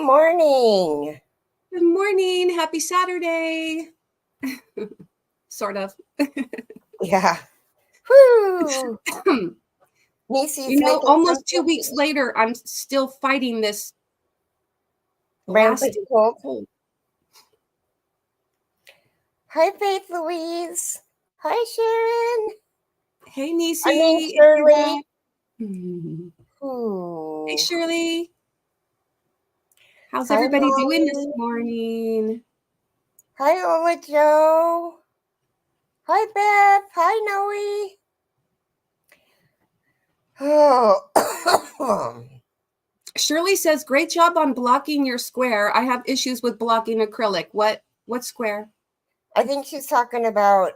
morning. Good morning. Happy Saturday. Sort of. Yeah. Whoo. Almost 2 weeks later, I'm still fighting this rampant cold. Hi, Faith Louise. Hi, Sharon. Hey, Niecy. I mean, Shirley. Hey, Shirley. How's everybody doing this morning? Hi, Ola Joe. Hi, Beth. Hi, Noe. Oh. Shirley says, great job on blocking your square. I have issues with blocking acrylic. What square? I think she's talking about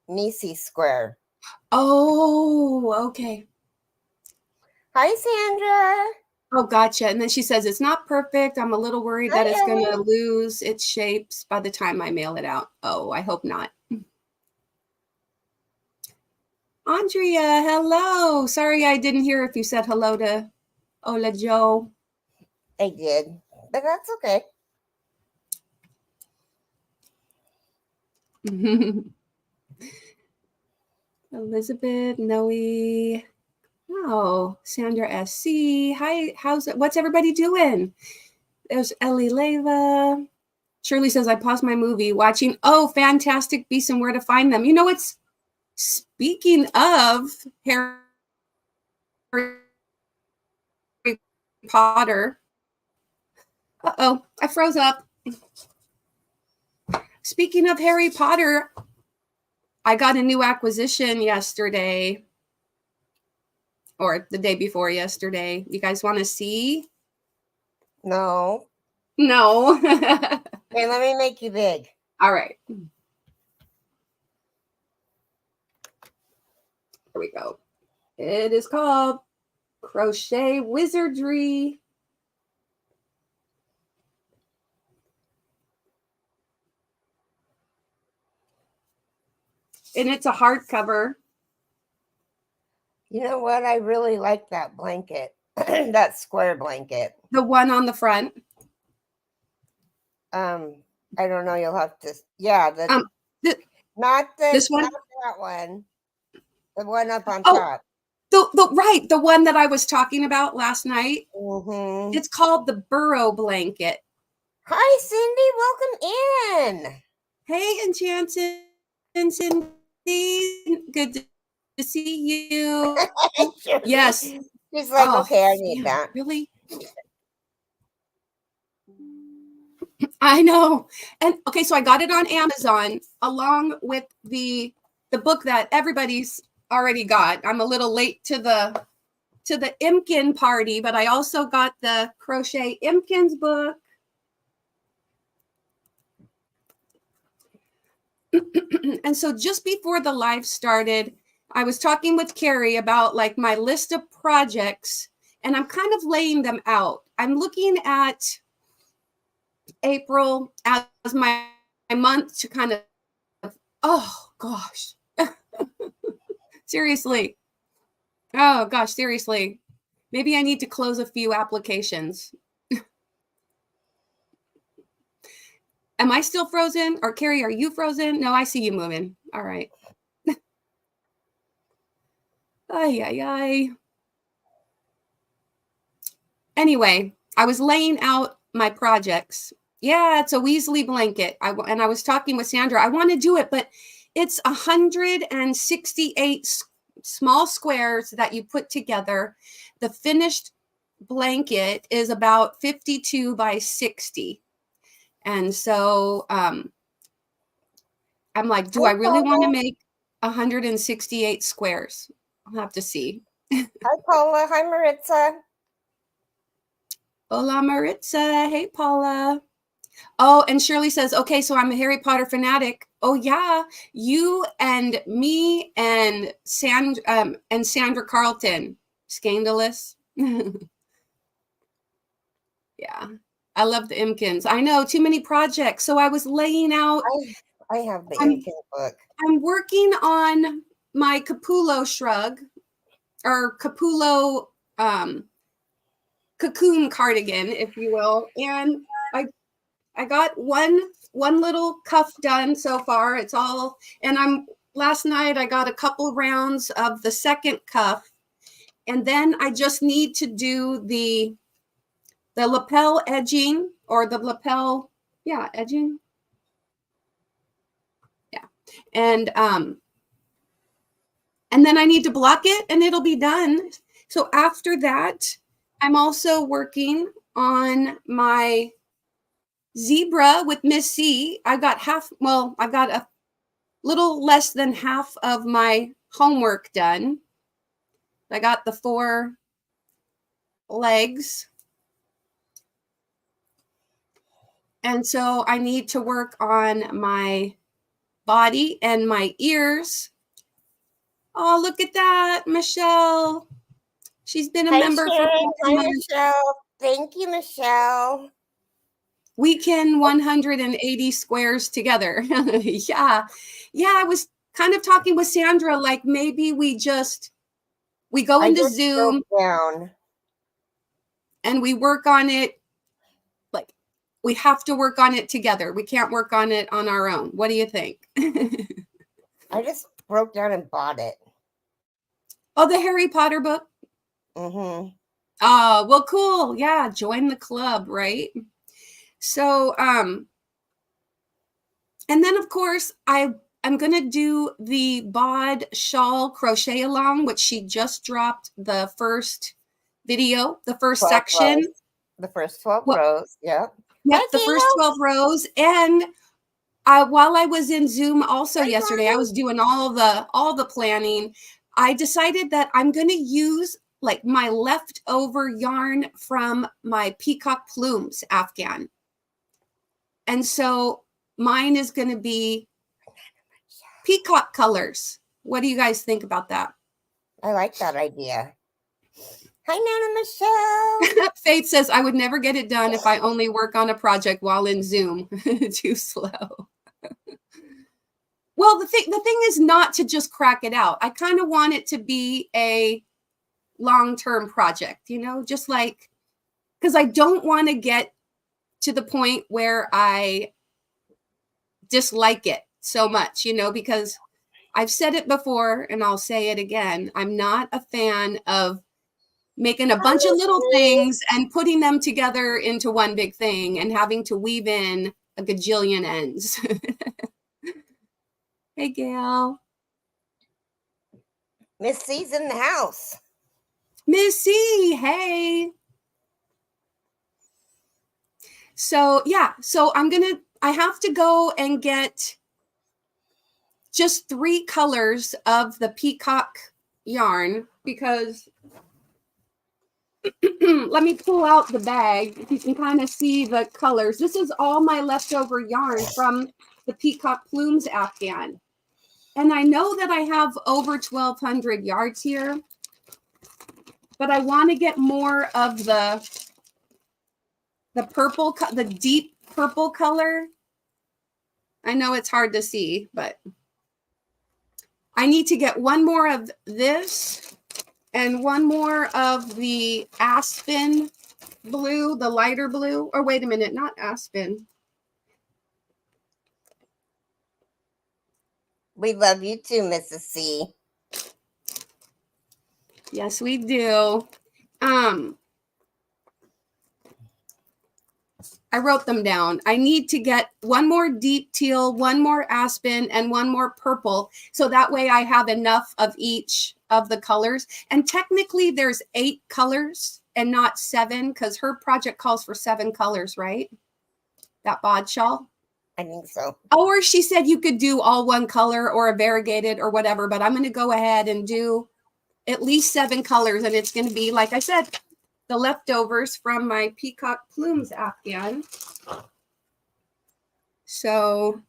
Nisi Square. Oh, okay. Hi, Sandra. Oh, gotcha. And then she says, it's not perfect. I'm a little worried that it's going to lose its shapes by the time I mail it out. Oh, I hope not. Andrea, hello. Sorry I didn't hear if you said hello to Ola Joe. I did, but that's okay. Elizabeth, Noe. Oh, Sandra SC. Hi, what's everybody doing? There's Ellie Leva. Shirley says, I paused my movie watching. Oh, Fantastic Beasts and Where to Find Them. You know, it's speaking of Harry Potter. Uh-oh, I froze up. Speaking of Harry Potter, I got a new acquisition yesterday. Or the day before yesterday. You guys want to see? No. No. Hey, let me make you big. All right. Here we go. It is called Crochet Wizardry. And it's a hardcover. You know what? I really like that blanket, that square blanket. The one on the front. I don't know. You'll have to. Yeah, not this one. Not that one. The one up on top. The one that I was talking about last night. Mm-hmm. It's called the Burrow blanket. Hi, Cindy. Welcome in. Hey, Enchanted and Cindy. Good to see you. Yes. She's like, okay, I need that. Really? I know. And okay, so I got it on Amazon along with the book that everybody's already got. I'm a little late to the Imkin party, but I also got the Crochet Imkins book. And so just before the live started, I was talking with Keri about like my list of projects, and I'm kind of laying them out. I'm looking at April as my month to kind of, oh gosh, seriously. Oh gosh, seriously. Maybe I need to close a few applications. Am I still frozen? Or Keri, are you frozen? No, I see you moving. All right. Ay. Anyway, I was laying out my projects. Yeah, it's a Weasley blanket. I was talking with Sandra. I want to do it, but it's 168 small squares that you put together. The finished blanket is about 52 by 60. And so I'm like, do I really want to make 168 squares? I'll have to see. Hi, Paula. Hi, Maritza. Hola, Maritza. Hey, Paula. Oh, and Shirley says, okay, so I'm a Harry Potter fanatic. Oh, yeah. You and me and Sandra Carlton. Scandalous. Yeah. I love the Imkins. I know, too many projects. So I was laying out. I have the Imkin book. I'm working on my Capullo shrug or Capullo cocoon cardigan, if you will. And I got one little cuff done so far. It's all, and last night I got a couple rounds of the second cuff, and then I just need to do the lapel edging, or the lapel, edging. Yeah. And then I need to block it and it'll be done. So after that, I'm also working on my zebra with Miss C. I've got a little less than half of my homework done. I got the 4 legs. And so I need to work on my body and my ears. Oh, look at that, Michelle. She's been a member for 5 months. Michelle. Thank you, Michelle. We can 180 squares together. Yeah. I was kind of talking with Sandra, like maybe we go into Zoom down and we work on it. Like we have to work on it together. We can't work on it on our own. What do you think? I just broke down and bought it. Oh, the Harry Potter book? Mm-hmm. Oh, well, cool. Yeah, join the club, right? So, and then of course I'm going to do the bod shawl crochet along, which she just dropped the first video, the first section. Rows. The first 12 rows. Yep. Yep, the first 12 rows. And while I was in Zoom also yesterday, I was doing all the planning. I decided that I'm going to use like my leftover yarn from my peacock plumes Afghan. And so mine is going to be peacock colors. What do you guys think about that? I like that idea. Hi, Nana Michelle. Faith says, I would never get it done if I only work on a project while in Zoom. Too slow. Well, the thing is not to just crack it out. I kind of want it to be a long-term project, just like, because I don't want to get to the point where I dislike it so much, because I've said it before and I'll say it again. I'm not a fan of making a bunch of little things and putting them together into one big thing and having to weave in a gajillion ends. Hey, Gail. Miss C's in the house. Miss C, hey. So, I have to go and get just 3 colors of the peacock yarn because let me pull out the bag. If you can kind of see the colors. This is all my leftover yarn from the peacock plumes Afghan. And I know that I have over 1,200 yards here, but I want to get more of the purple, the deep purple color. I know it's hard to see, but I need to get one more of this and one more of the aspen blue, the lighter blue. Or wait a minute, not aspen. We love you too, Mrs. C. Yes, we do. I wrote them down. I need to get one more deep teal, one more aspen, and one more purple. So that way I have enough of each of the colors. And technically there's 8 colors and not 7 because her project calls for 7 colors, right? That bod shawl. I think so. Or she said you could do all one color or a variegated or whatever, but I'm going to go ahead and do at least 7 colors. And it's going to be, like I said, the leftovers from my peacock plumes Afghan. So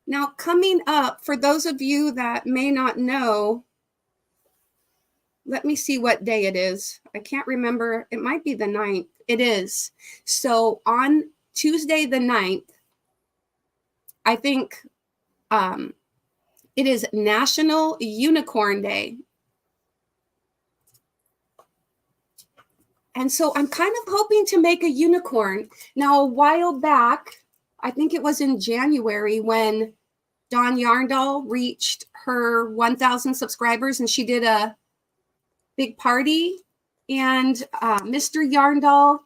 now coming up, for those of you that may not know, let me see what day it is. I can't remember. It might be the 9th. It is. So on Tuesday the 9th, I think it is National Unicorn Day. And so I'm kind of hoping to make a unicorn. Now, a while back, I think it was in January when Dawn Yarndall reached her 1,000 subscribers and she did a big party. And Mr. Yarndall,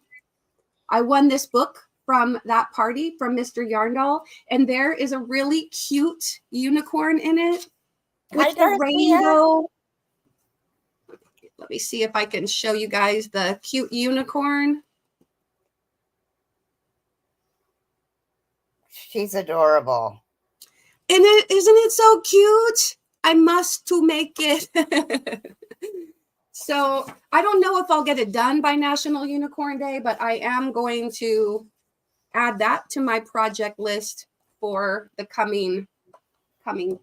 I won this book from that party from Mr. Yarndall. And there is a really cute unicorn in it with the rainbow. Let me see if I can show you guys the cute unicorn. She's adorable. And isn't it so cute? I must to make it. So I don't know if I'll get it done by National Unicorn Day, but I am going to add that to my project list for the coming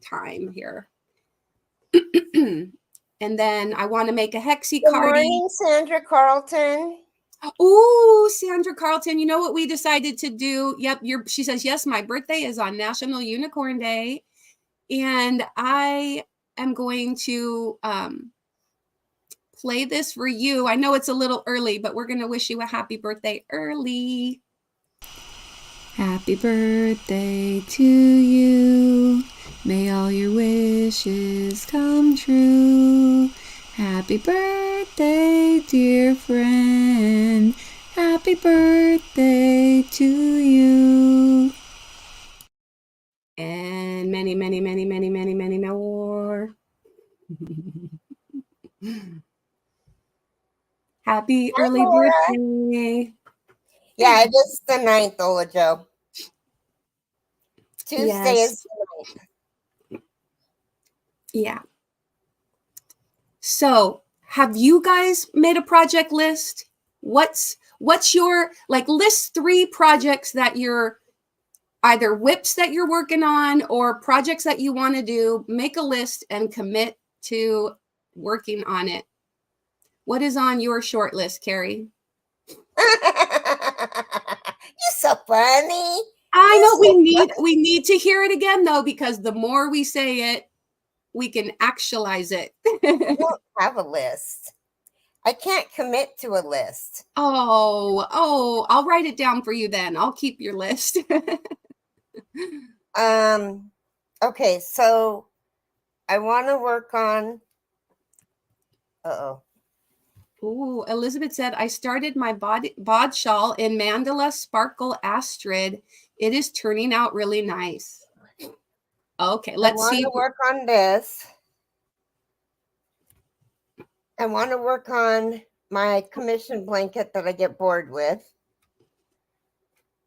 time here. And then I want to make a Hexie Good cardie. morning, Sandra Carlton. Oh, Sandra Carlton, you know what we decided to do? Yep, she says, yes, my birthday is on National Unicorn Day. And I am going to play this for you. I know it's a little early, but we're going to wish you a happy birthday early. Happy birthday to you. May all your wishes come true. Happy birthday, dear friend. Happy birthday to you. And many, many, many, many, many, many more. Happy early birthday. Yeah, it is the 9th, Ola Joe. Tuesday is the 9th. Yeah. So have you guys made a project list? What's your, like, list 3 projects that you're either whips that you're working on or projects that you want to do. Make a list and commit to working on it. What is on your short list, Keri? You're so funny. I know we need to hear it again though, because the more we say it, we can actualize it. I don't have a list. I can't commit to a list. Oh, I'll write it down for you then. I'll keep your list. Okay, so I want to work on Ooh, Elizabeth said, I started my bod shawl in Mandala Sparkle Astrid. It is turning out really nice. Okay, let's see. I want to work on this. I want to work on my commission blanket that I get bored with.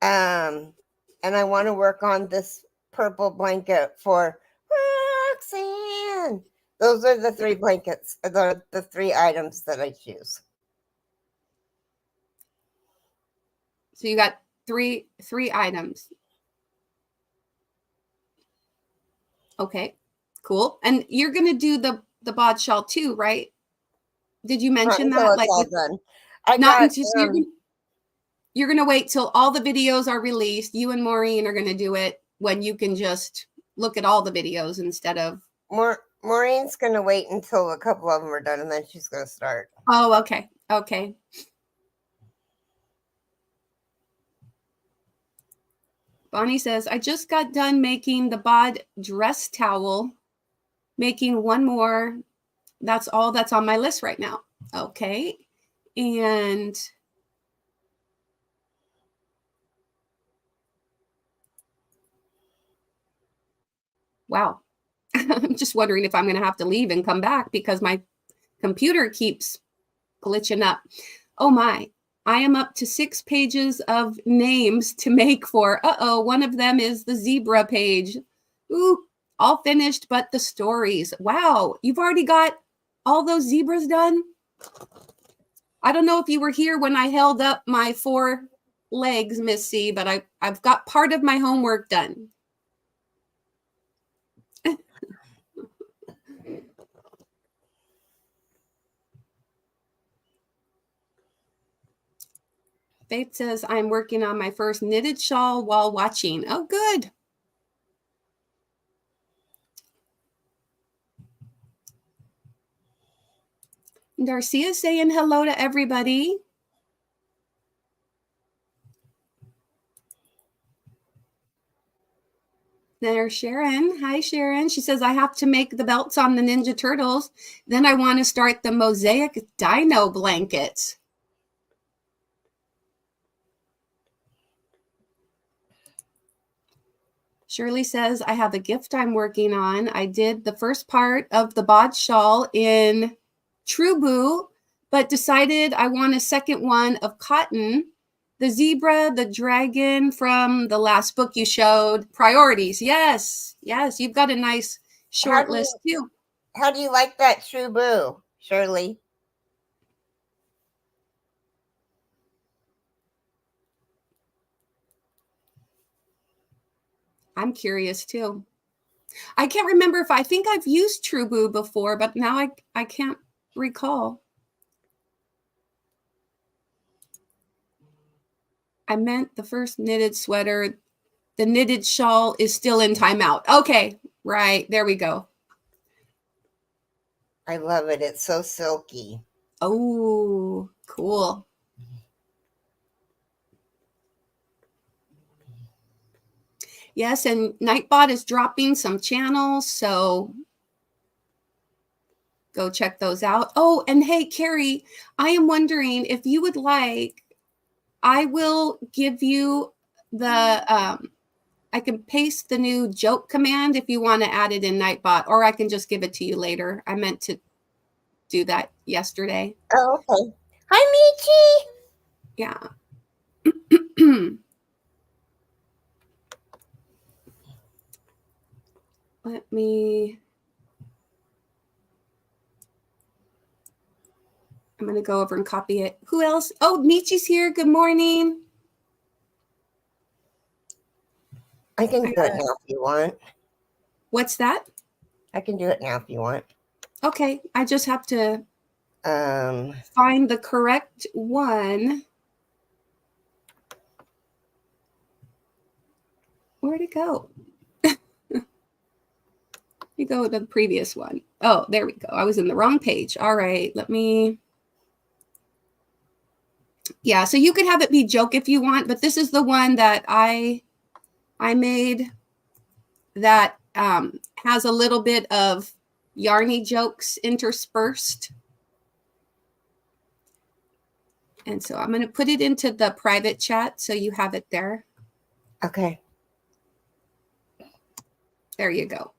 And I want to work on this purple blanket for Roxanne. Those are the 3 blankets, the 3 items that I choose. So you got three items. Okay, cool. And you're going to do the bod shawl too, right? Did you mention that? Like, all done. You're going to wait till all the videos are released. You and Maureen are going to do it when you can just look at all the videos instead of. Maureen's going to wait until a couple of them are done and then she's going to start. Oh, okay. Okay. Bonnie says, I just got done making the bod dress towel, making one more. That's all that's on my list right now. Okay. And wow. I'm just wondering if I'm going to have to leave and come back because my computer keeps glitching up. Oh my. I am up to 6 pages of names to make for. One of them is the zebra page. Ooh, all finished, but the stories. Wow, you've already got all those zebras done? I don't know if you were here when I held up my 4 legs, Miss C, but I've got part of my homework done. Faith says, I'm working on my first knitted shawl while watching. Oh, good. Darcia saying hello to everybody. There's Sharon. Hi, Sharon. She says, I have to make the belts on the Ninja Turtles. Then I want to start the Mosaic Dino blankets. Shirley says, I have a gift I'm working on. I did the first part of the bod shawl in Trubu, but decided I want a second one of cotton. The zebra, the dragon from the last book you showed, priorities. Yes, yes, you've got a nice short list too. How do you like that True Boo, Shirley? I'm curious too. I can't remember if I think I've used Trubu before, but now I can't recall. I meant the first knitted sweater. The knitted shawl is still in timeout. Okay, right. There we go. I love it. It's so silky. Oh, cool. Yes, and Nightbot is dropping some channels, so go check those out. Oh, and hey, Keri, I am wondering if you would like, I will give you the, I can paste the new joke command if you want to add it in Nightbot, or I can just give it to you later. I meant to do that yesterday. Oh, okay. Hi, Michi. Yeah. Let me, I'm going to go over and copy it. Who else? Oh, Michi's here. Good morning. I can do it now if you want. What's that? I can do it now if you want. Okay, I just have to find the correct one. Where'd it go? You go to the previous one. Oh, there we go. I was in the wrong page. All right, let me. Yeah, so you could have it be joke if you want, but this is the one that I made that has a little bit of yarny jokes interspersed. And so I'm going to put it into the private chat so you have it there. Okay. There you go.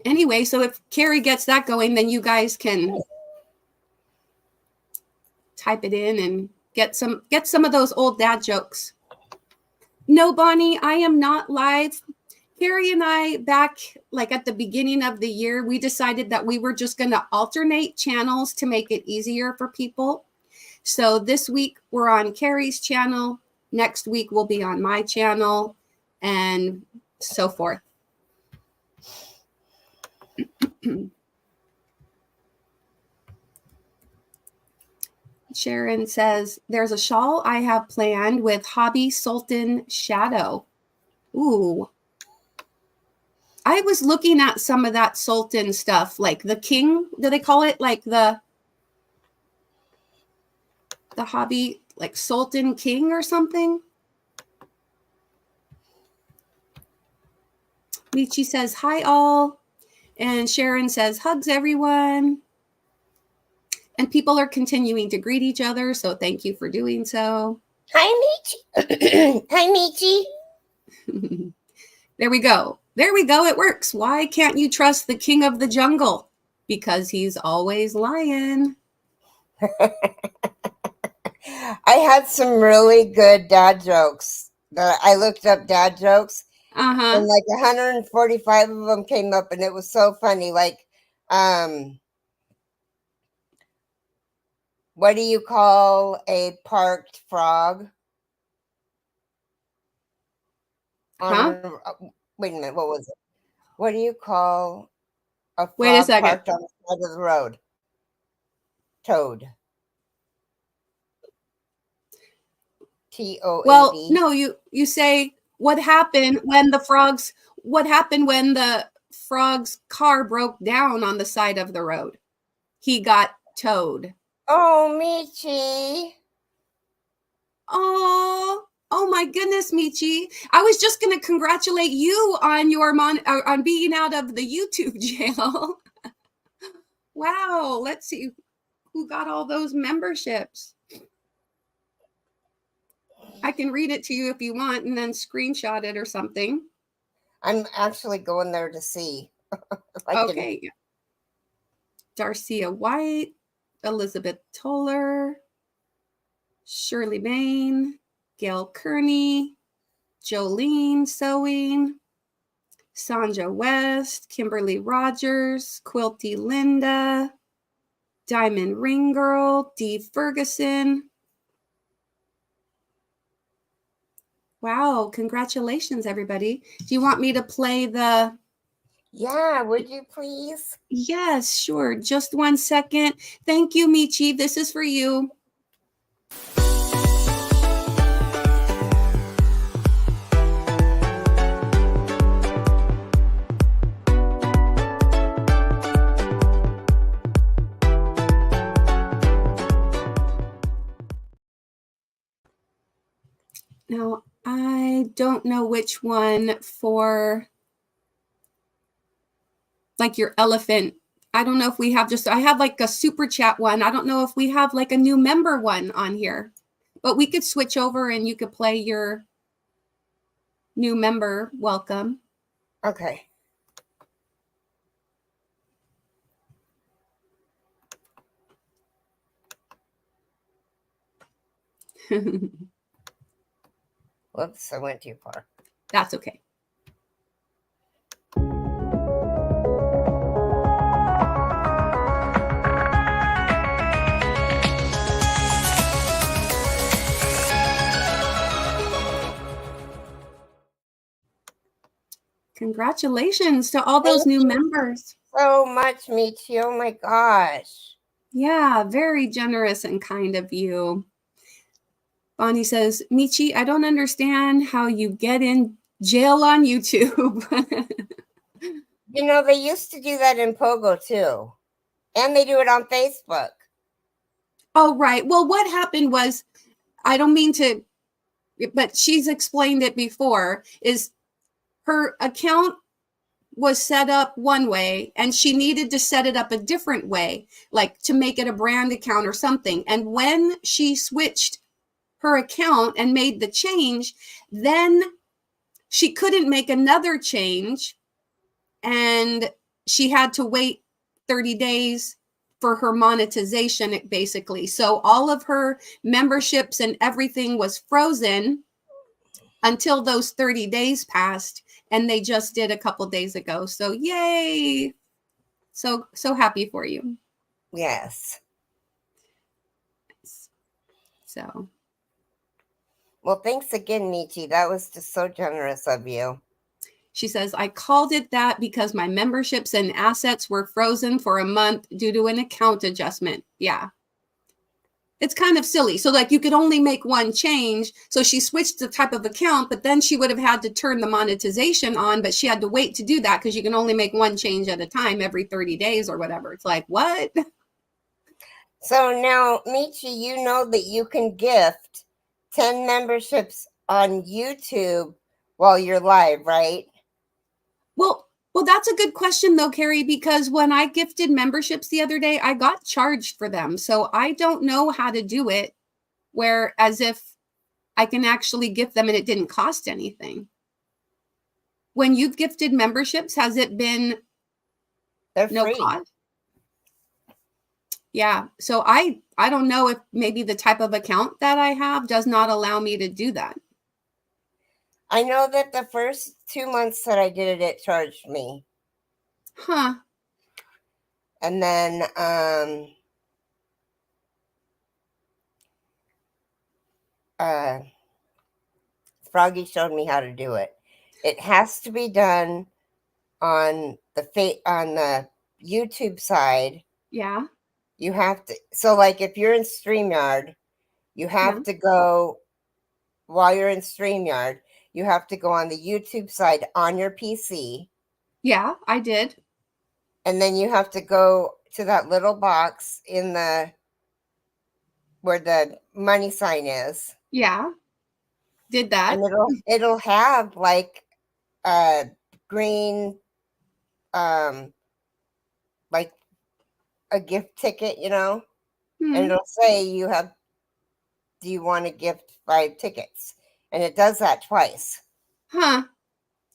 Anyway, so if Keri gets that going, then you guys can type it in and get some of those old dad jokes. No, Bonnie, I am not live. Keri and I, back like at the beginning of the year, we decided that we were just going to alternate channels to make it easier for people. So this week we're on Keri's channel. Next week we'll be on my channel and so forth. Sharon says, there's a shawl I have planned with Hobby Sultan Shadow. Ooh. I was looking at some of that Sultan stuff, like the king, do they call it? Like the Hobby, like Sultan King or something? Michi says, hi all. And Sharon says, hugs everyone. And people are continuing to greet each other, so thank you for doing so. Hi, Michi. Hi, Michi. There we go. There we go. It works. Why can't you trust the king of the jungle? Because he's always lying. I had some really good dad jokes. I looked up dad jokes, and like 145 of them came up, and it was so funny. Like, what do you call a parked frog? Wait a minute. What was it? What do you call a frog parked on the side of the road? Toad. Toad. Well, no, you say what happened when the frog's car broke down on the side of the road? He got towed. Oh, Michi. Oh, Oh my goodness, Michi. I was just going to congratulate you on your on being out of the YouTube jail. Wow. Let's see who got all those memberships. I can read it to you if you want and then screenshot it or something. I'm actually going there to see. Okay. Darcia White, Elizabeth Toller, Shirley Bain, Gail Kearney, Jolene Sewing, Sandra West, Kimberly Rogers, Quilty Linda, Diamond Ring Girl, Dee Ferguson. Wow, congratulations, everybody. Do you want me to play the... Yeah, would you please? Yes, sure. Just 1 second. Thank you, Michi. This is for you. Now, I don't know which one for like your elephant. I don't know if we have I have like a super chat one. I don't know if we have like a new member one on here, but we could switch over and you could play your new member welcome. Okay. Whoops, I went too far. That's okay. Congratulations to all those new members. So much, Michi. Oh my gosh. Yeah, very generous and kind of you. Bonnie says, Michi, I don't understand how you get in jail on YouTube. You know, they used to do that in Pogo too. And they do it on Facebook. Oh, right. Well, what happened was, I don't mean to, but she's explained it before, is her account was set up one way and she needed to set it up a different way, like to make it a brand account or something. And when she switched her account and made the change, then she couldn't make another change and she had to wait 30 days for her monetization, basically. So all of her memberships and everything was frozen until those 30 days passed, and they just did a couple days ago. So yay. So happy for you. Yes. So. Well, thanks again, Michi. That was just so generous of you. She says, I called it that because my memberships and assets were frozen for a month due to an account adjustment. Yeah. It's kind of silly. So like you could only make one change. So she switched the type of account, but then she would have had to turn the monetization on, but she had to wait to do that because you can only make one change at a time every 30 days or whatever. It's like, what? So now, Michi, you know that you can gift 10 memberships on YouTube while you're live, right? Well, that's a good question though, Keri, because when I gifted memberships the other day, I got charged for them. So I don't know how to do it where as if I can actually gift them and it didn't cost anything. When you've gifted memberships, has it been no free. cost? Yeah. So I don't know if maybe the type of account that I have does not allow me to do that. I know that the first 2 months that I did it, it charged me. Huh. And then Froggy showed me how to do it. It has to be done on the YouTube side. Yeah. You have to, so like if you're in StreamYard, you have to go, while you're in StreamYard, you have to go on the YouTube side on your PC. Yeah, I did. And then you have to go to that little box in where the money sign is. Yeah. Did that. And it'll have like a green like a gift ticket, and it'll say do you want to gift 5 tickets? And it does that twice. Huh.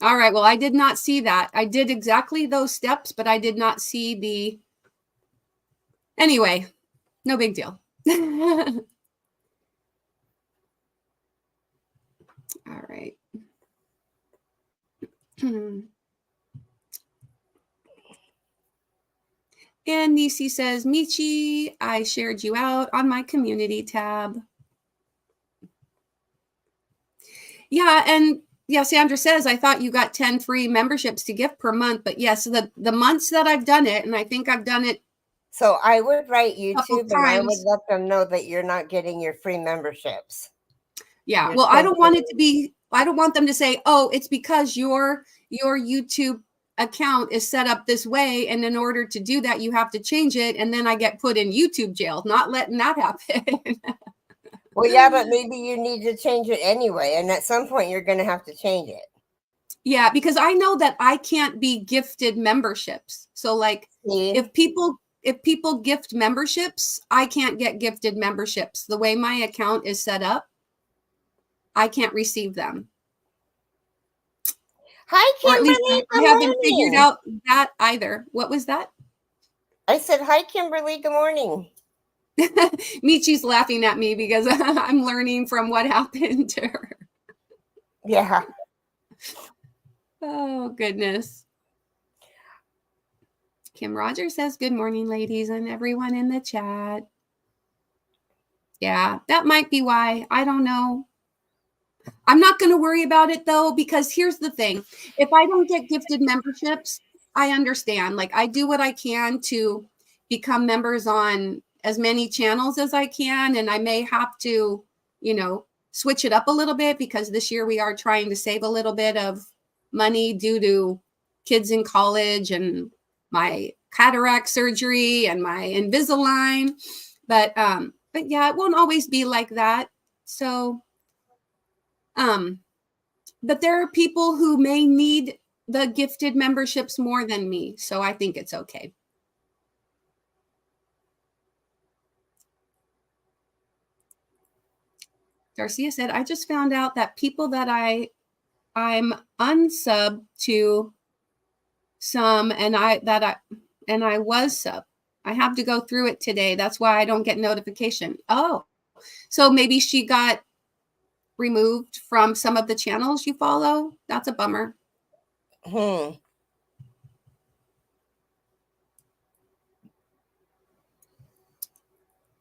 All right. Well, I did not see that. I did exactly those steps, but I did not see the. Anyway, no big deal. All right. And Nisi says, Michi, I shared you out on my community tab. Yeah, and yeah, Sandra says, I thought you got 10 free memberships to gift per month. But yes, the months that I've done it, and I think I've done it. So I would write YouTube and I would let them know that you're not getting your free memberships. Yeah, well, I don't want it to be, I don't want them to say, oh, it's because your YouTube account is set up this way, and in order to do that, you have to change it, and then I get put in YouTube jail. Not letting that happen. Well, yeah, but maybe you need to change it anyway, and at some point you're going to have to change it. Yeah, because I know that I can't be gifted memberships. So like if people gift memberships, I can't get gifted memberships. The way my account is set up, I can't receive them. Hi, Kimberly. Or at least I haven't figured out that either. What was that? I said, hi, Kimberly. Good morning. Michi's laughing at me because I'm learning from what happened to her. Yeah. Oh, goodness. Kim Rogers says, good morning, ladies, and everyone in the chat. Yeah, that might be why. I don't know. I'm not going to worry about it, though, because here's the thing. If I don't get gifted memberships, I understand. Like, I do what I can to become members on as many channels as I can. And I may have to, switch it up a little bit because this year we are trying to save a little bit of money due to kids in college and my cataract surgery and my Invisalign. But yeah, it won't always be like that. So, but there are people who may need the gifted memberships more than me. So I think it's okay. Darcia said, I just found out that people that I'm unsub to some and I was sub. I have to go through it today. That's why I don't get notification. Oh, so maybe she got removed from some of the channels you follow. That's a bummer.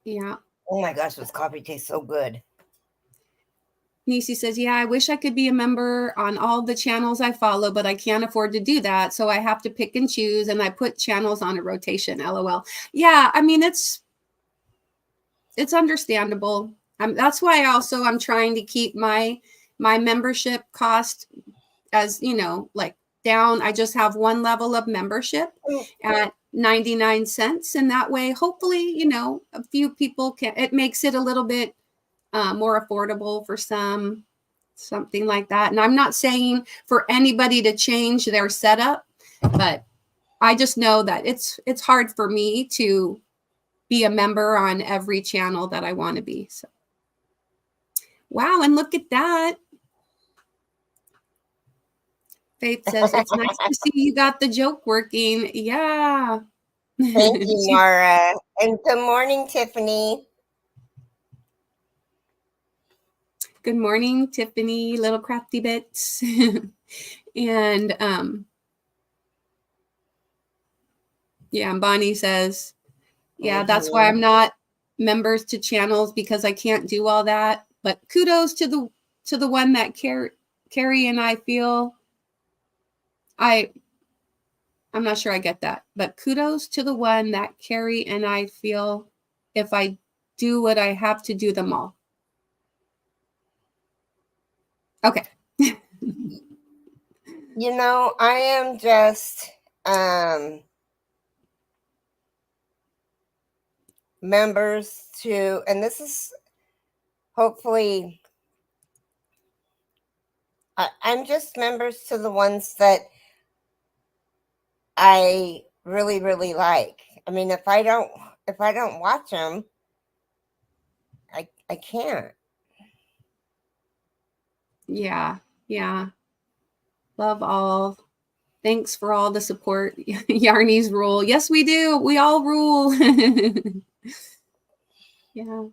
Yeah. Oh my gosh, this coffee tastes so good. Nisi says, yeah, I wish I could be a member on all the channels I follow, but I can't afford to do that. So I have to pick and choose, and I put channels on a rotation, LOL. Yeah, I mean, it's understandable. That's why also I'm trying to keep my membership cost as, like down. I just have one level of membership at 99 cents. And that way, hopefully, a few people it makes it a little bit more affordable for something like that. And I'm not saying for anybody to change their setup, but I just know that it's hard for me to be a member on every channel that I want to be. So, wow. And look at that. Faith says, it's nice to see you got the joke working. Yeah. Thank you, Mara. And good morning, Tiffany. Good morning, Tiffany, little crafty bits. And yeah, Bonnie says, yeah, that's why I'm not members to channels because I can't do all that. But kudos to the one that Keri and I feel I'm not sure I get that, but kudos to the one that Keri and I feel if I do what I have to do them all. Okay. I am just members to, and this is hopefully I'm just members to the ones that I really, really like. I mean, if I don't watch them, I can't. Yeah. Yeah. Love all. Thanks for all the support. Yarny's rule. Yes, we do. We all rule. Yeah.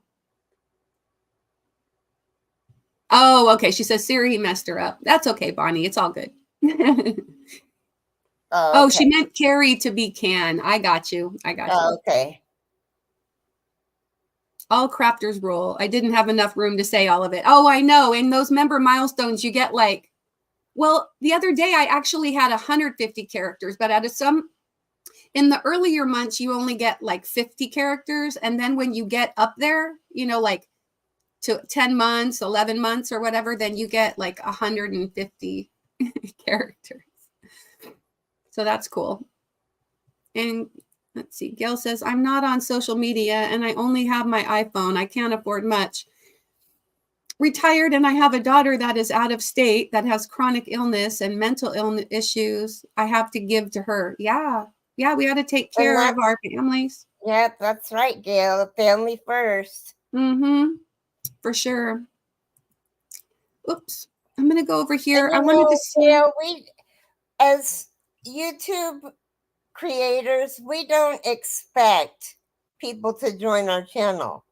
Oh, okay. She says Siri messed her up. That's okay, Bonnie. It's all good. Oh, Oh, okay. she meant Keri to be Can. I got you. I got you. Okay. All crafters rule. I didn't have enough room to say all of it. Oh, I know. In those member milestones, you get like, well, the other day I actually had 150 characters, but in the earlier months, you only get like 50 characters. And then when you get up there, like to 10 months, 11 months or whatever, then you get like 150 characters. So that's cool. And let's see, Gail says, I'm not on social media and I only have my iPhone. I can't afford much. Retired, and I have a daughter that is out of state that has chronic illness and mental illness issues. I have to give to her. Yeah. Yeah, we got to take care of our families. Yeah, that's right, Gail. Family first. Mm-hmm. For sure. Oops. I'm going to go over here. And I wanted to see. Gail, we, as YouTube creators, we don't expect people to join our channel.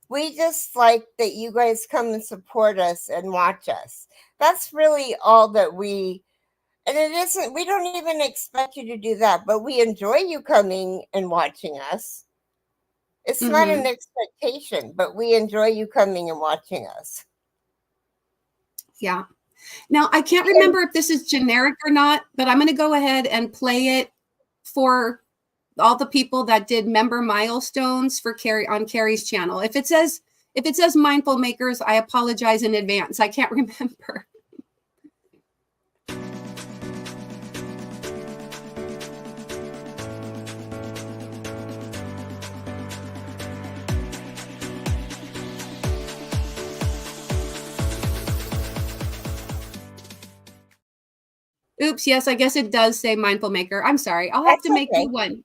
We just like that you guys come and support us and watch us. That's really all that we, and it isn't, we don't even expect you to do that, but we enjoy you coming and watching us. It's not an expectation, but we enjoy you coming and watching us. Yeah. Now, I can't remember if this is generic or not, but I'm going to go ahead and play it for all the people that did member milestones for Keri on Keri's channel. If it says Mindful Makers, I apologize in advance. I can't remember. Oops, yes, I guess it does say Mindful Maker. I'm sorry. I'll have to make you one.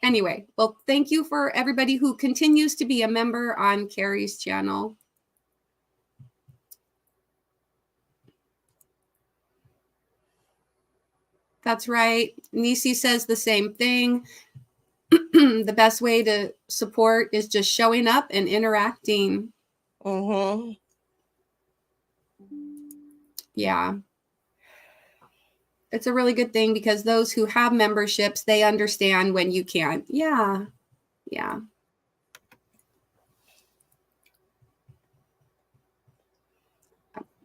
Anyway, well, thank you for everybody who continues to be a member on Keri's channel. That's right. Nisi says the same thing. The best way to support is just showing up and interacting. Mm-hmm. Yeah. It's a really good thing because those who have memberships, they understand when you can't. Yeah. Yeah.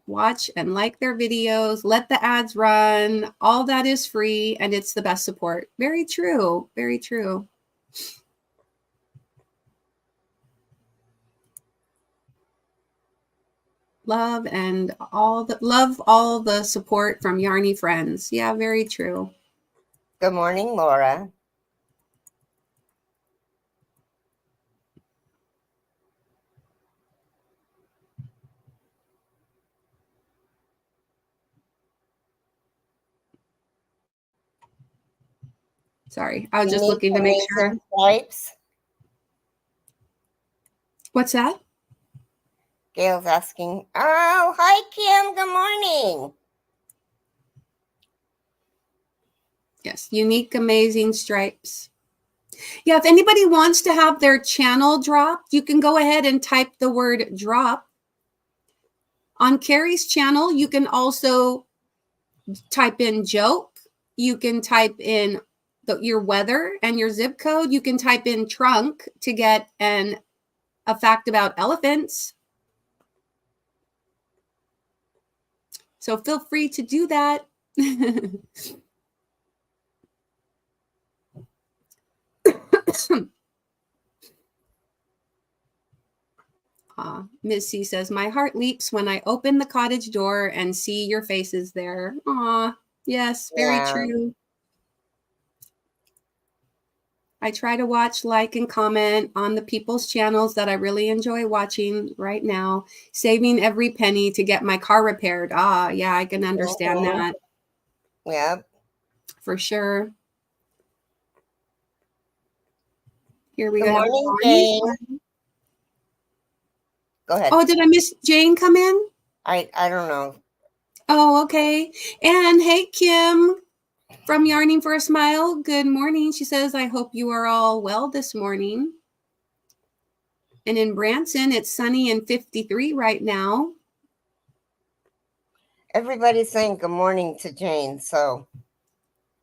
Watch and like their videos, let the ads run. All that is free and it's the best support. Very true. Very true. Love all the support from Yarny friends. Yeah, very true. Good morning, Laura. Sorry, I was just looking to make sure. Stripes. What's that? Gail's asking. Oh, hi, Kim. Good morning. Yes, unique, amazing stripes. Yeah, if anybody wants to have their channel dropped, you can go ahead and type the word drop. On Keri's channel, you can also type in joke. You can type in your weather and your zip code. You can type in trunk to get a fact about elephants. So feel free to do that. Missy says, my heart leaps when I open the cottage door and see your faces there. Aw, yes, very true. I try to watch, like, and comment on the people's channels that I really enjoy watching right now. Saving every penny to get my car repaired. Ah, yeah, I can understand that. Yep. For sure. Here we Good go. morning, Jane. Go ahead. Oh, did I miss Jane come in? I don't know. Oh, okay. And hey, Kim from Yarning for a Smile. Good morning. She says, I hope you are all well this morning. And in Branson, it's sunny and 53 right now. Everybody's saying good morning to Jane, so.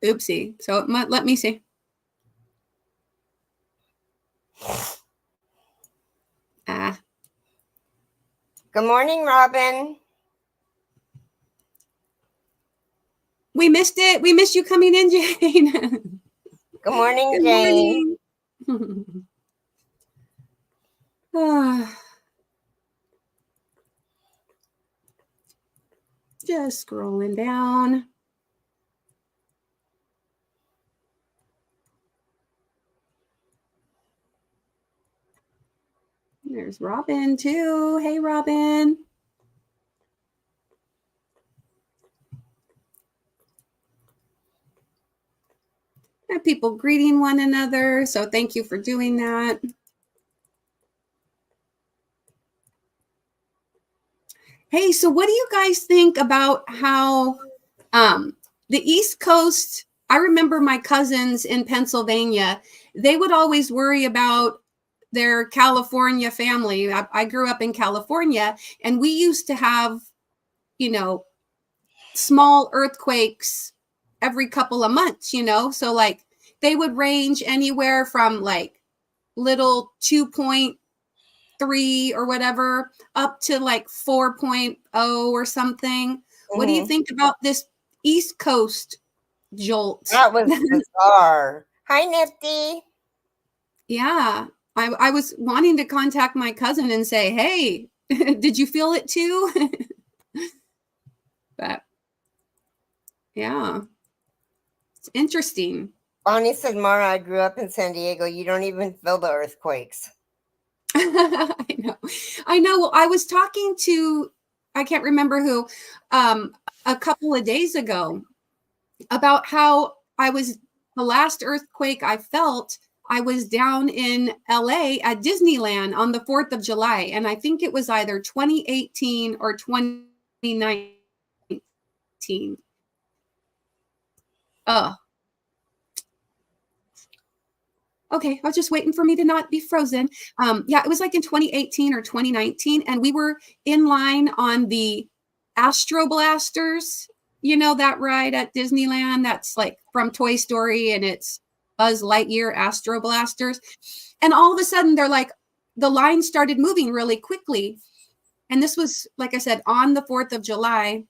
Oopsie. So let me see. Good morning, Robin. We missed it. We missed you coming in, Jane. Good morning, Good Jane. Morning. Just scrolling down. There's Robin too. Hey, Robin. There are people greeting one another, so thank you for doing that. Hey, so what do you guys think about how the East Coast, I remember my cousins in Pennsylvania, they would always worry about their California family. I grew up in California, and we used to have, you know, small earthquakes every couple of months, you know? So like they would range anywhere from like little 2.3 or whatever up to like 4.0 or something. What do you think about this East Coast jolt? That was bizarre. Hi, Nifty. Yeah. I was wanting to contact my cousin and say, hey, did you feel it too? But yeah, it's interesting. Bonnie said, Mara, I grew up in San Diego. You don't even feel the earthquakes. I know. Well, I was talking to, I can't remember who, a couple of days ago about how the last earthquake I felt, I was down in LA at Disneyland on the 4th of July. And I think it was either 2018 or 2019. Okay, I was just waiting for me to not be frozen. Yeah, it was like in 2018 or 2019, and we were in line on the Astro Blasters. You know that ride at Disneyland that's like from Toy Story, and it's Buzz Lightyear Astro Blasters. And all of a sudden, they're like, the line started moving really quickly. And this was, like I said, on the 4th of July.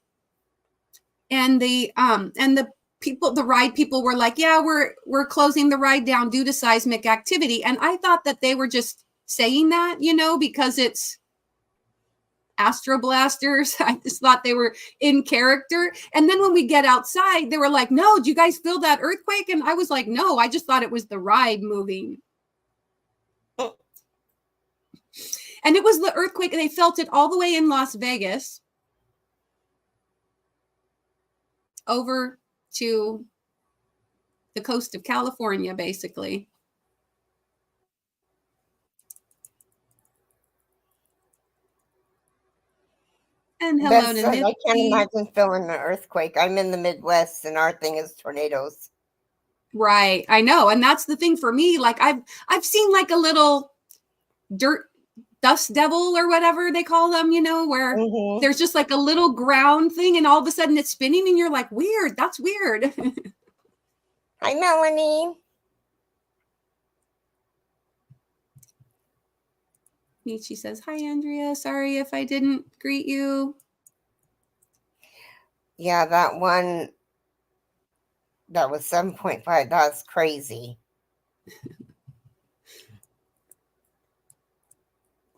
And the ride people were like, yeah, we're closing the ride down due to seismic activity. And I thought that they were just saying that, you know, because it's Astro Blasters. I just thought they were in character. And then when we get outside, they were like, no, do you guys feel that earthquake? And I was like, no, I just thought it was the ride moving. And it was the earthquake. They felt it all the way in Las Vegas over to the coast of California, basically. And hello to Nifty. I can't imagine feeling an earthquake. I'm in the Midwest, and our thing is tornadoes. Right, I know, and that's the thing for me. Like I've seen like a little dust devil or whatever they call them, you know, where there's just like a little ground thing, and all of a sudden it's spinning, and you're like, weird. That's weird. Hi, Melanie. Nietzsche says, hi, Andrea. Sorry if I didn't greet you. Yeah, that one that was 7.5. That's crazy.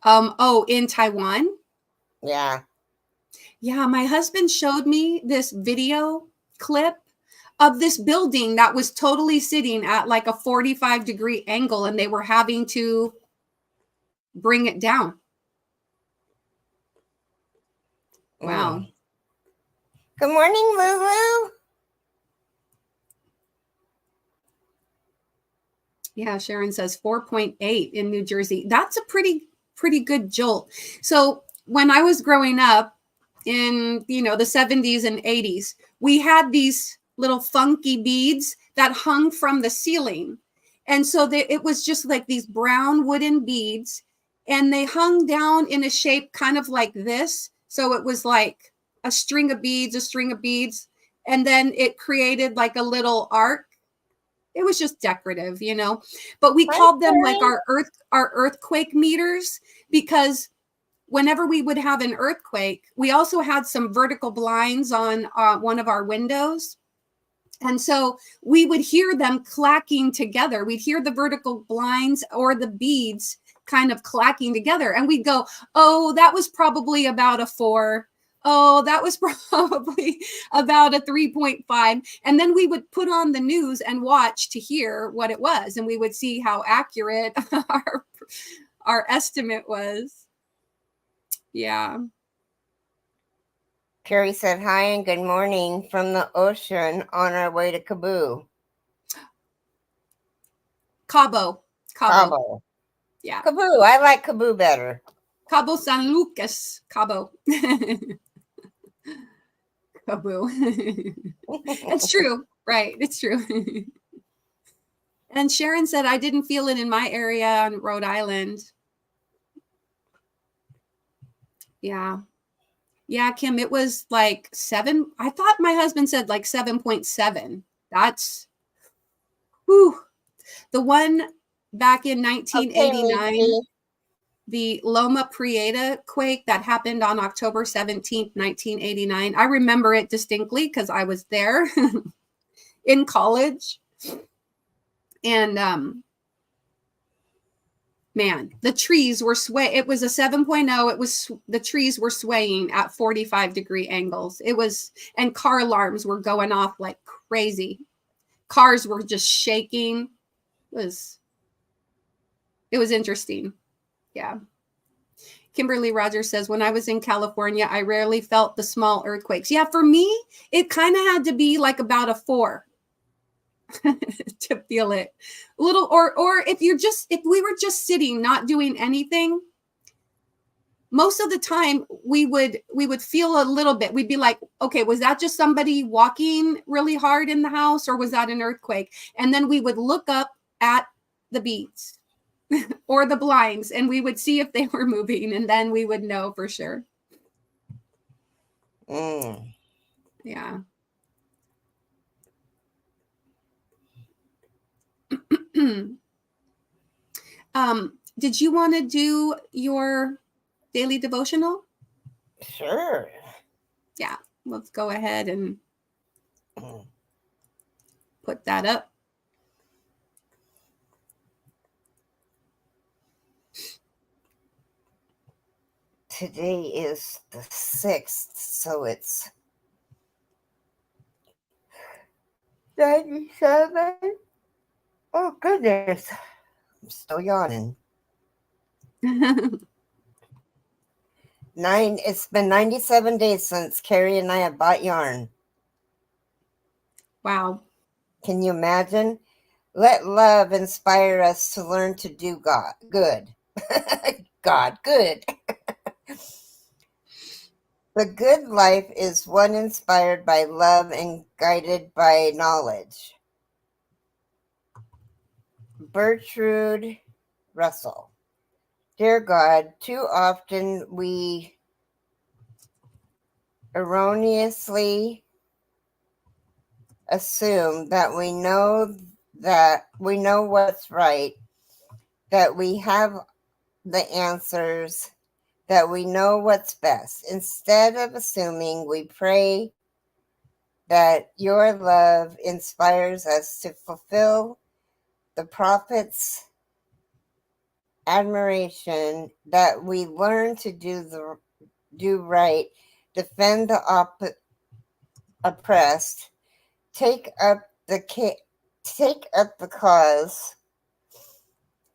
Oh, in Taiwan? Yeah. Yeah, my husband showed me this video clip of this building that was totally sitting at like a 45-degree angle, and they were having to bring it down. Wow. Good morning, Lulu. Yeah, Sharon says 4.8 in New Jersey. That's a pretty good jolt. So when I was growing up in, the 70s and 80s, we had these little funky beads that hung from the ceiling. And so it was just like these brown wooden beads, and they hung down in a shape kind of like this. So it was like a string of beads, and then it created like a little arc. It was just decorative, but we called them like our earthquake meters, because whenever we would have an earthquake, we also had some vertical blinds on one of our windows. And so we would hear them clacking together. We'd hear the vertical blinds or the beads kind of clacking together. And we'd go, oh, that was probably about a 4. Oh, that was probably about a 3.5. And then we would put on the news and watch to hear what it was. And we would see how accurate our estimate was. Yeah. Keri said hi and good morning from the ocean on our way to Cabo. Yeah. Cabo. I like Cabo better. Cabo San Lucas. Cabo. Cabo. It's true. Right. It's true. And Sharon said, I didn't feel it in my area on Rhode Island. Yeah. Yeah, Kim, it was like 7. I thought my husband said like 7.7. That's, whew. The one back in 1989, the Loma Prieta quake that happened on October 17th, 1989. I remember it distinctly because I was there in college. And man, the trees were swaying. It was a 7.0. It was, the trees were swaying at 45-degree angles. It was, and car alarms were going off like crazy. Cars were just shaking. It was interesting. Yeah. Kimberly Rogers says, when I was in California, I rarely felt the small earthquakes. Yeah, for me, it kind of had to be like about a 4 to feel it. A little, or if we were just sitting, not doing anything, most of the time we would feel a little bit. We'd be like, okay, was that just somebody walking really hard in the house, or was that an earthquake? And then we would look up at the beads or the blinds, and we would see if they were moving, and then we would know for sure. Yeah. Did you want to do your daily devotional? Sure. Yeah, let's go ahead and put that up. Today is the 6th, so it's 97. Oh, goodness. I'm still yawning. It's been 97 days since Keri and I have bought yarn. Wow. Can you imagine? Let love inspire us to learn to do good. God, good. The good life is one inspired by love and guided by knowledge. Bertrude Russell. Dear God, too often we erroneously assume that we know what's right, that we have the answers, that we know what's best. Instead of assuming, we pray that your love inspires us to fulfill the prophet's admiration, that we learn to do right, defend the oppressed, take up take up the cause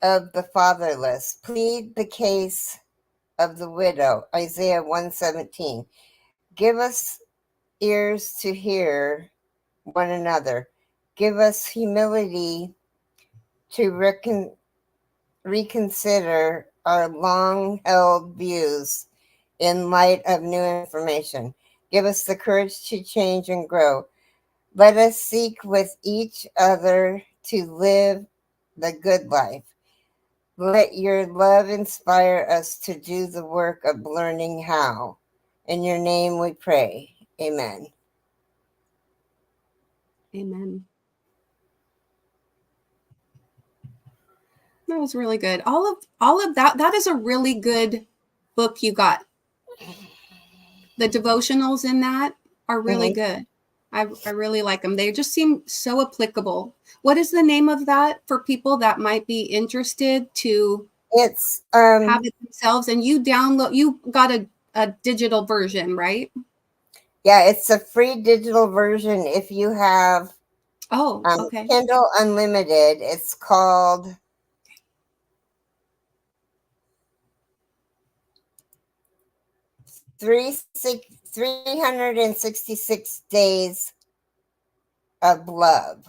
of the fatherless, plead the case of the widow, Isaiah 117. Give us ears to hear one another. Give us humility to reconsider our long held views in light of new information. Give us the courage to change and grow. Let us seek with each other to live the good life. Let your love inspire us to do the work of learning how. In your name we pray. Amen. Amen. That was really good. All of that is a really good book you got. The devotionals in that are really good. I really like them. They just seem so applicable. What is the name of that for people that might be interested to It's have it themselves? And you got a digital version, right? yeah, it's a free digital version if you have okay. Kindle Unlimited. It's called 366 Days of Love.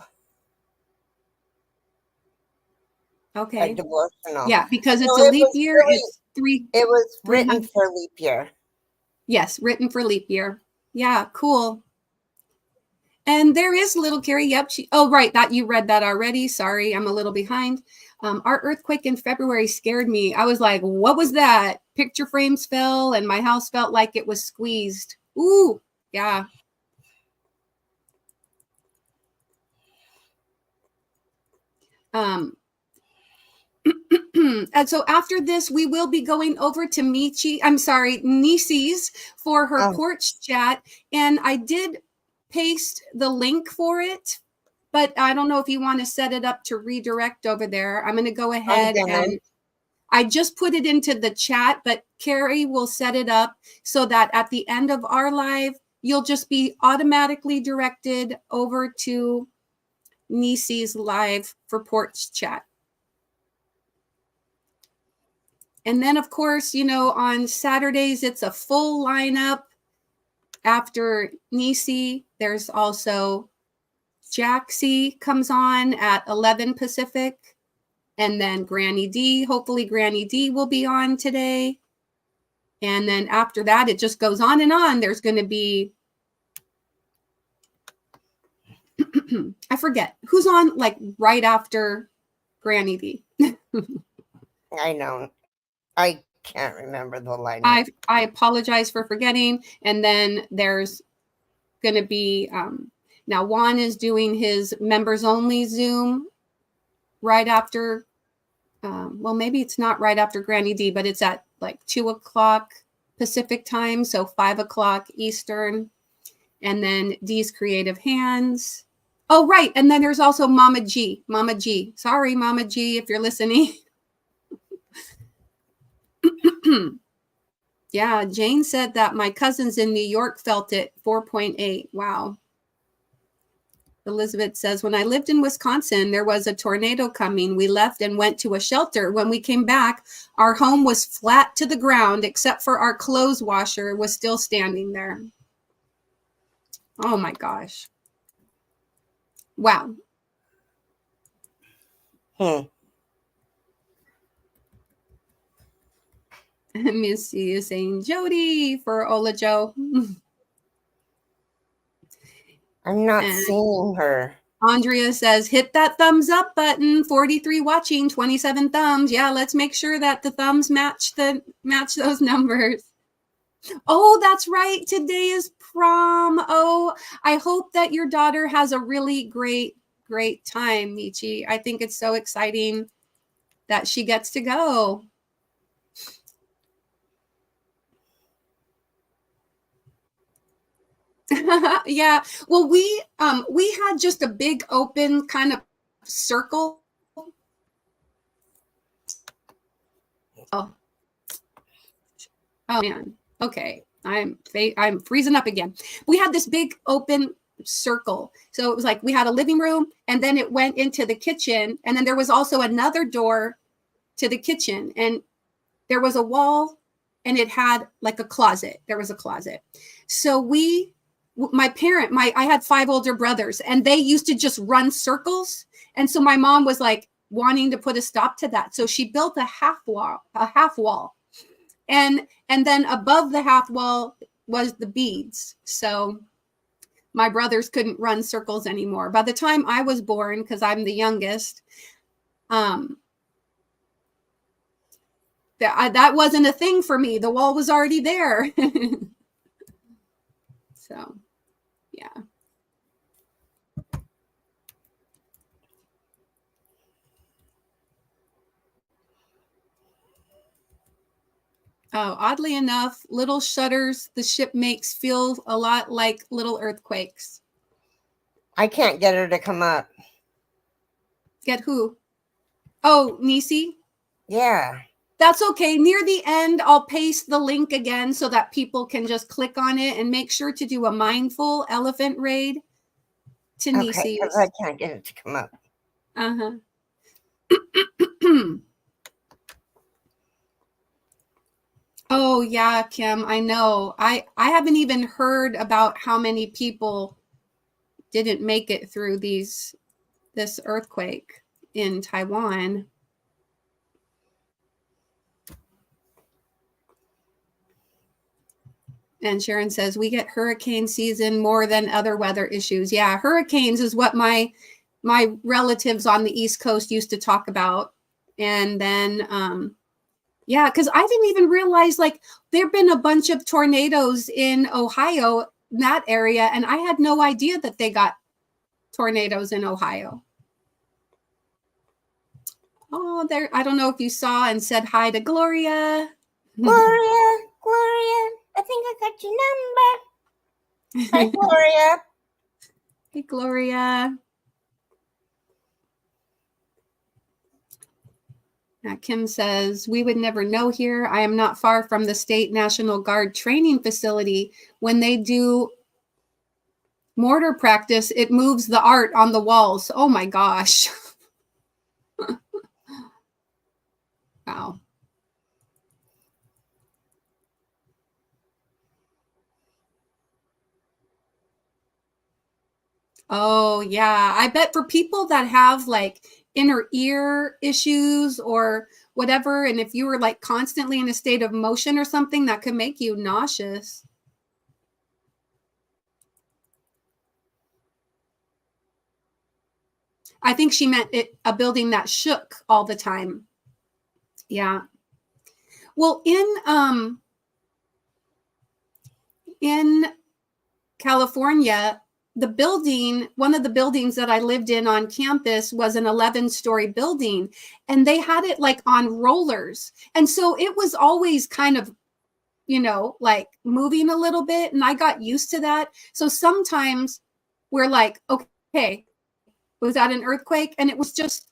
Okay. A devotional. Yeah, because it's So a leap year. It's it was written 300. for leap year. Yes, written for leap year. Yeah, cool. And there is little Keri. Yep. Right. That you read that already. Sorry, I'm a little behind. Our earthquake in February scared me. I was like, what was that? Picture frames fell and my house felt like it was squeezed. Ooh, yeah. And so after this, we will be going over to Nisi's for her porch chat. And I did paste the link for it, but I don't know if you want to set it up to redirect over there. I'm going to go ahead and I just put it into the chat, but Keri will set it up so that at the end of our live, you'll just be automatically directed over to Nisi's live for porch chat. And then, of course, on Saturdays, it's a full lineup. After Nisi, there's also Jaxie comes on at 11 Pacific. And then Granny D, hopefully Granny D will be on today. And then after that, it just goes on and on. There's going to be, I forget, who's on like right after Granny D. I know. I can't remember the lineup. I apologize for forgetting. And then there's going to be, now Juan is doing his members only Zoom right after, well, maybe it's not right after Granny D, but it's at like 2:00 Pacific time. So 5:00 Eastern. And then D's Creative Hands. Oh, right. And then there's also Mama G. Mama G. Sorry, Mama G, if you're listening. Yeah, Jane said that my cousins in New York felt it 4.8. Wow. Elizabeth says, when I lived in Wisconsin, there was a tornado coming. We left and went to a shelter. When we came back, our home was flat to the ground, except for our clothes washer was still standing there. Oh my gosh. Wow. Missy is saying Jody for Ola Joe. I'm not seeing her. Andrea says, hit that thumbs up button. 43 watching, 27 thumbs. Yeah, let's make sure that the thumbs match those numbers. Oh, that's right. Today is prom. Oh, I hope that your daughter has a really great time, Michi. I think it's so exciting that she gets to go. Yeah. Well, we had just a big open kind of circle. Oh man. Okay. I'm freezing up again. We had this big open circle. So it was like we had a living room, and then it went into the kitchen, and then there was also another door to the kitchen, and there was a wall, and it had like a closet. There was a closet. So I had 5 older brothers, and they used to just run circles. And so my mom was like wanting to put a stop to that. So she built a half wall. And then above the half wall was the beads. So my brothers couldn't run circles anymore. By the time I was born, because I'm the youngest, that wasn't a thing for me. The wall was already there. So, yeah. Oh, oddly enough, little shudders the ship makes feel a lot like little earthquakes. I can't get her to come up. Get who? Oh, Nisi? Yeah. That's okay. Near the end, I'll paste the link again so that people can just click on it, and make sure to do a mindful elephant raid to Nisi. Okay, because I can't get it to come up. Uh-huh. Oh, yeah, Kim, I know. I haven't even heard about how many people didn't make it through this earthquake in Taiwan. And Sharon says, we get hurricane season more than other weather issues. Yeah, hurricanes is what my relatives on the East Coast used to talk about. And then, yeah, because I didn't even realize, like, there've been a bunch of tornadoes in Ohio, in that area, and I had no idea that they got tornadoes in Ohio. Oh, there, I don't know if you saw and said hi to Gloria. Gloria, I think I got your number. Hi, Gloria. Hey, Gloria. Kim says, we would never know here. I am not far from the State National Guard training facility. When they do mortar practice, it moves the art on the walls. Oh my gosh. Wow. Oh, yeah. I bet for people that have like inner ear issues or whatever, and if you were like constantly in a state of motion or something, that could make you nauseous. I think she meant a building that shook all the time. Yeah. Well, in California, one of the buildings that I lived in on campus was an 11-story building, and they had it like on rollers. And so it was always kind of, like moving a little bit, and I got used to that. So sometimes we're like, okay, was that an earthquake? And it was just,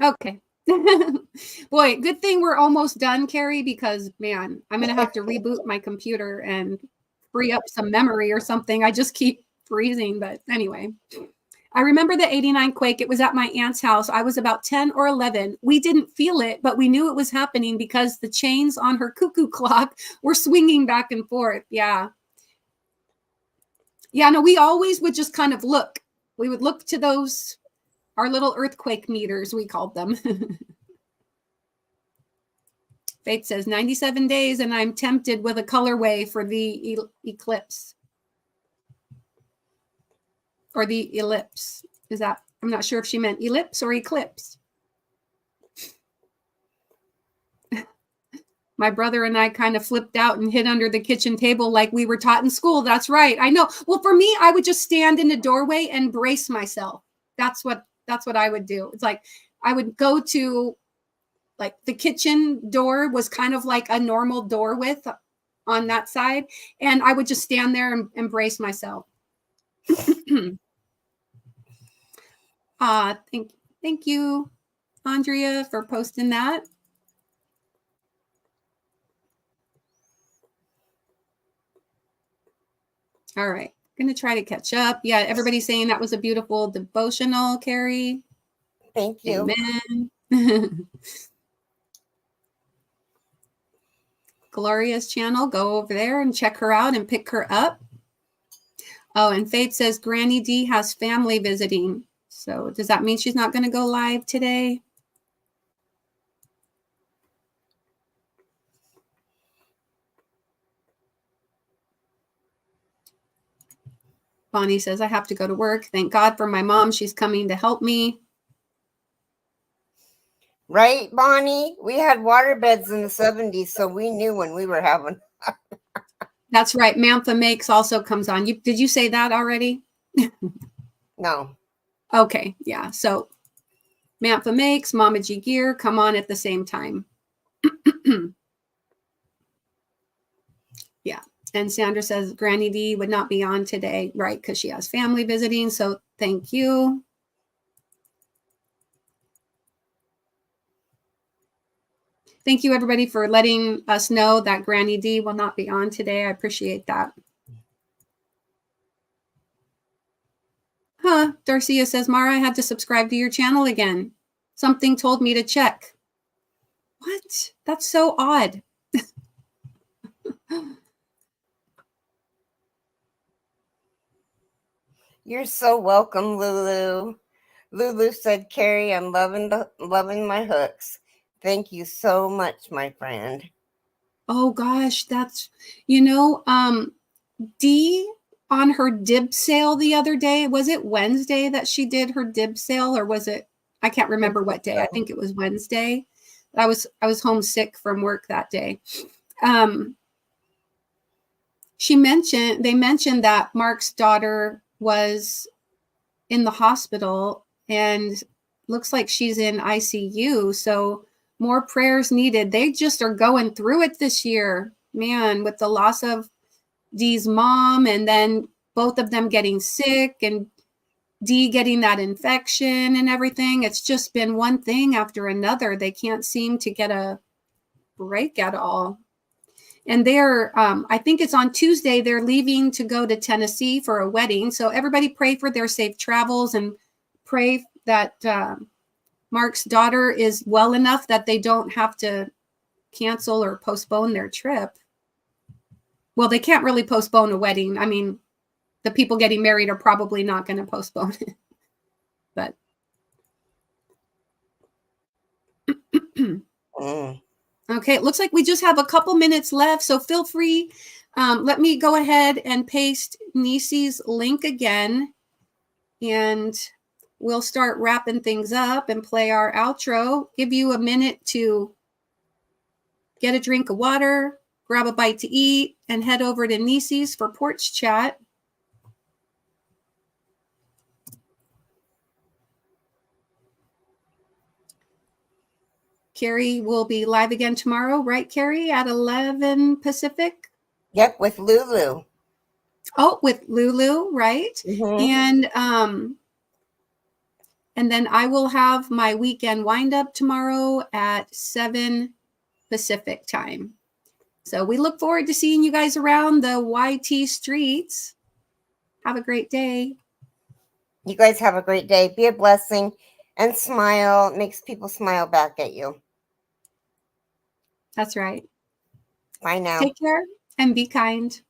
okay. Boy, good thing we're almost done, Keri, because man, I'm gonna have to reboot my computer and free up some memory or something. I just keep freezing, but anyway. I remember the 89 quake. It was at my aunt's house. I was about 10 or 11. We didn't feel it, but we knew it was happening because the chains on her cuckoo clock were swinging back and forth. Yeah. Yeah, no, we always would just kind of look. We would look to those, our little earthquake meters, we called them. Faith says 97 days, and I'm tempted with a colorway for the eclipse. Or the ellipse. Is that, I'm not sure if she meant ellipse or eclipse. My brother and I kind of flipped out and hid under the kitchen table like we were taught in school. That's right. I know. Well, for me, I would just stand in the doorway and brace myself. That's what I would do. It's like I would go to, like, the kitchen door was kind of like a normal door width on that side, and I would just stand there and brace myself. Thank you, Andrea, for posting that. All right. Going to try to catch up. Yeah, everybody's saying that was a beautiful devotional, Keri. Thank you. Amen. Gloria's channel, go over there and check her out and pick her up. Oh, and Faith says Granny D has family visiting. So does that mean she's not going to go live today? Bonnie says, I have to go to work. Thank God for my mom. She's coming to help me. Right, Bonnie? We had water beds in the 70s, so we knew when we were having. That's right. Mantha Makes also comes on. Did you say that already? No. Okay. Yeah. So Mantha Makes, Mama G Gear come on at the same time. Yeah. And Sandra says Granny D would not be on today, right? Because she has family visiting. So thank you. Thank you, everybody, for letting us know that Granny D will not be on today. I appreciate that. Huh, Darcia says, Mara, I had to subscribe to your channel again. Something told me to check. What? That's so odd. You're so welcome, Lulu. Lulu said, Keri, I'm loving my hooks. Thank you so much, my friend. Oh gosh, that's Dee on her dib sale the other day. Was it Wednesday that she did her dib sale, or was it? I can't remember what day. I think it was Wednesday. I was homesick from work that day. They mentioned that Mark's daughter was in the hospital and looks like she's in ICU. So more prayers needed. They just are going through it this year, man, with the loss of Dee's mom and then both of them getting sick and Dee getting that infection and everything. It's just been one thing after another. They can't seem to get a break at all. And they're, I think it's on Tuesday, they're leaving to go to Tennessee for a wedding. So everybody pray for their safe travels and pray that Mark's daughter is well enough that they don't have to cancel or postpone their trip. Well, they can't really postpone a wedding. I mean, the people getting married are probably not going to postpone it. But okay, it looks like we just have a couple minutes left, so feel free. Let me go ahead and paste Nisi's link again, and we'll start wrapping things up and play our outro. Give you a minute to get a drink of water, grab a bite to eat, and head over to Nisi's for porch chat. Keri will be live again tomorrow, right, Keri, at 11 Pacific? Yep, with Lulu. Oh, with Lulu, right? Mm-hmm. And then I will have my weekend wind up tomorrow at 7 Pacific time. So we look forward to seeing you guys around the YT streets. Have a great day. You guys have a great day. Be a blessing and smile. It makes people smile back at you. That's right. Bye now. Take care and be kind.